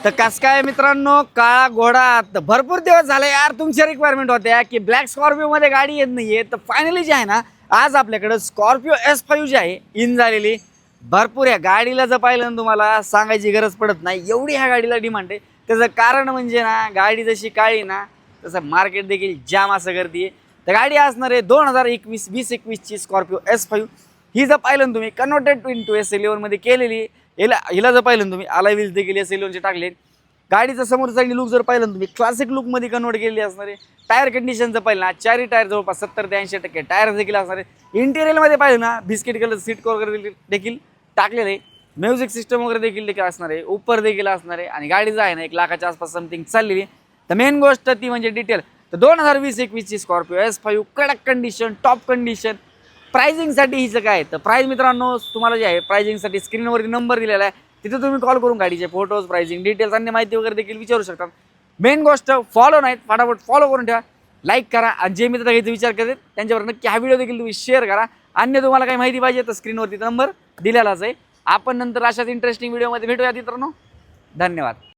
तर कस काय मित्रांनो, काळा घोडा तर भरपूर दिवस झाले यार तुमच्या रिक्वायरमेंट होत्या की ब्लॅक स्कॉर्पिओ मध्ये गाडी येत नाहीये. तर फायनली जे आहे ना, आज आपल्याकडे स्कॉर्पिओ S5 जी आहे इन झालेली. भरपूर या गाडीला जर पाहिलं ना, तुम्हाला सांगायची गरज पडत नाही एवढी ह्या गाडीला डिमांड आहे. त्याचं कारण म्हणजे ना, गाडी जशी काळी ना तसं मार्केट देखील जाम असं गर्दी आहे. तर गाडी असणार आहे 2021 स्कॉर्पिओ S5. ही जर पाहिलं ना तुम्ही, कन्वर्टेड इंटू S11 मध्ये केलेली. हिला जर पाहिलं ना तुम्ही, अलाय व्हील्स देखील S11 चे टाकले. गाडीचा समोर साईड लुक जर पाहिलं ना तुम्ही, क्लासिक लुक मध्ये कन्वर्ट केलेली असणार आहे. टायर कंडिशन जर पाहिलं ना, चारही टायर जवळपास 70 ते 80% टायर देखील असणार आहे. इंटेरियर मध्ये पाहिलं ना, बिस्किट कलर सीट कव्हर देखील टाकलेलं आहे. म्युझिक सिस्टम वगैरे देखील असणार आहे. उपर देखील असणार आहे. आणि गाडी जी आहे ना, 1 लाखाच्या आसपास समथिंग चाललेली. तर मेन गोष्ट ती म्हणजे डिटेल. तर 2020-21 ची स्कॉर्पिओ S5 कडक कंडिशन, टॉप कंडिशन. प्राइसिंगसाठी हिचं काय, तर प्राइस मित्रांनो तुम्हाला जे आहे प्राइसिंगसाठी स्क्रीनवरती नंबर दिलेला आहे, तिथे तुम्ही कॉल करून गाडीचे फोटोज, प्राइसिंग डिटेल्स आणि माहिती वगैरे देखील विचारू शकता. मेन गोष्ट फॉलो नाहीत, फटाफट फॉलो करून ठेवा, लाईक करा. आणि जे मित्र घ्यायचा विचार करतात त्यांच्यावर नक्की हा व्हिडिओ देखील तुम्ही शेअर करा. अन्य तुम्हाला काही माहिती पाहिजे तर स्क्रीनवरती नंबर दिलेलाच आहे. आपण नंतर अशाच इंटरेस्टिंग व्हिडिओमध्ये भेटूया मित्रांनो. धन्यवाद.